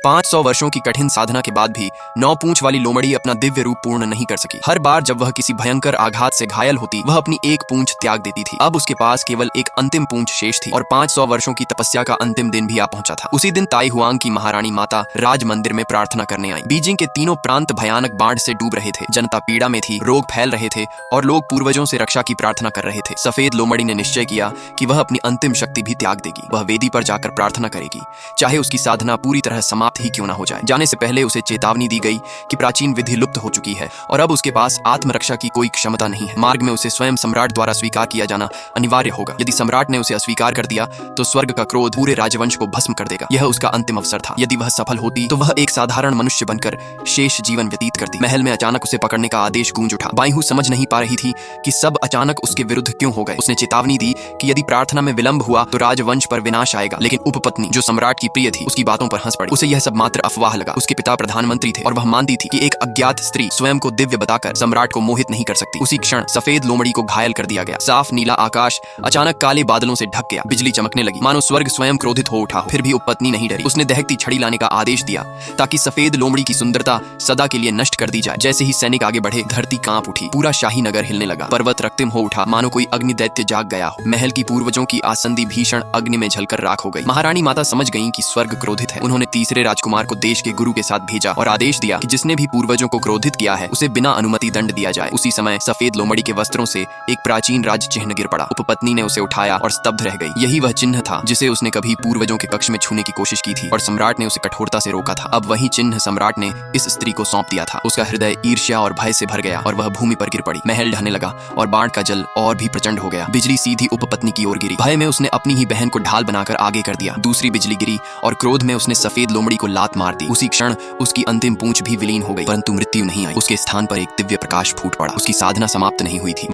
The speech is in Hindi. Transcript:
500 वर्षों की कठिन साधना के बाद भी 9 पूंछ वाली लोमड़ी अपना दिव्य रूप पूर्ण नहीं कर सकी। हर बार जब वह किसी भयंकर आघात से घायल होती, वह अपनी एक पूंछ त्याग देती थी। अब उसके पास केवल एक अंतिम पूंछ शेष थी और 500 वर्षों की तपस्या का अंतिम दिन भी आ पहुंचा था। उसी दिन ताई हुआंग की महारानी माता राज मंदिर में प्रार्थना करने आई। बीजिंग के तीनों प्रांत भयानक बाढ़ से डूब रहे थे, जनता पीड़ा में थी, रोग फैल रहे थे और लोग पूर्वजों से रक्षा की प्रार्थना कर रहे थे। सफेद लोमड़ी ने निश्चय किया कि वह अपनी अंतिम शक्ति भी त्याग देगी। वह वेदी पर जाकर प्रार्थना करेगी, चाहे उसकी साधना पूरी तरह समाप्त ही क्यों न हो जाए। जाने से पहले उसे चेतावनी दी गई कि प्राचीन विधि लुप्त हो चुकी है और अब उसके पास आत्मरक्षा की कोई क्षमता नहीं है। मार्ग में उसे स्वयं सम्राट द्वारा स्वीकार किया जाना अनिवार्य होगा। यदि सम्राट ने उसे अस्वीकार कर दिया तो स्वर्ग का क्रोध पूरे राजवंश को भस्म कर देगा। यह उसका अंतिम अवसर था। यदि वह सफल होती तो वह एक साधारण मनुष्य बनकर शेष जीवन व्यतीत करती। महल में अचानक उसे पकड़ने का आदेश गूंज उठा। बाईहू समझ नहीं पा रही थी कि सब अचानक उसके विरुद्ध क्यों हो गए। उसने चेतावनी दी कि यदि प्रार्थना में विलंब हुआ तो राजवंश पर विनाश आएगा। लेकिन उपपत्नी, जो सम्राट की प्रिय थी, उसकी बातों पर हंस पड़ी। उसे यह सब मात्र अफवाह लगा। उसके पिता प्रधानमंत्री थे और वह मानती थी कि एक अज्ञात स्त्री स्वयं को दिव्य बताकर सम्राट को मोहित नहीं कर सकती। उसी क्षण सफेद लोमड़ी को घायल कर दिया गया। साफ नीला आकाश अचानक काले बादलों से ढक गया। बिजली चमकने लगी, मानो स्वर्ग स्वयं क्रोधित हो उठा हो। फिर भी उपपत्नी नहीं डरी। उसने दहकती छड़ी लाने का आदेश दिया ताकि सफेद लोमड़ी की सुंदरता सदा के लिए नष्ट कर दी जाए। जैसे ही सैनिक आगे बढ़े, धरती कांप उठी। पूरा शाही नगर हिलने लगा। पर्वत रक्तिम हो उठा, मानो कोई अग्नि दैत्य जाग गया हो। महल की पूर्वजों की आसंदी भीषण अग्नि में झलकर राख हो गई। महारानी माता समझ गईं कि स्वर्ग क्रोधित है। उन्होंने तीसरे राजकुमार को देश के गुरु के साथ भेजा और आदेश दिया कि जिसने भी पूर्वजों को क्रोधित किया है उसे बिना अनुमति दंड दिया जाए। उसी समय सफेद लोमड़ी के वस्त्रों से एक प्राचीन राज चिन्ह गिर पड़ा। उपपत्नी ने उसे उठाया और स्तब्ध रह गई। यही वह चिन्ह था जिसे उसने कभी पूर्वजों के कक्ष में छूने की कोशिश की थी और सम्राट ने उसे कठोरता से रोका था। अब वही चिन्ह सम्राट ने इस स्त्री को सौंप दिया था। उसका हृदय ईर्ष्या और भय से भर गया और वह भूमि पर गिर पड़ी। महल ढहने लगा और बाढ़ का जल और भी प्रचंड हो गया। बिजली सीधी उपपत्नी की ओर गिरी। भय में उसने अपनी ही बहन को ढाल बनाकर आगे कर दिया। दूसरी बिजली गिरी और क्रोध में उसने सफेद लोमड़ी को लात मार दी। उसी क्षण उसकी अंतिम पूंछ भी विलीन हो गई, परंतु मृत्यु नहीं आई। उसके स्थान पर एक दिव्य प्रकाश फूट पड़ा। उसकी साधना समाप्त नहीं हुई थी।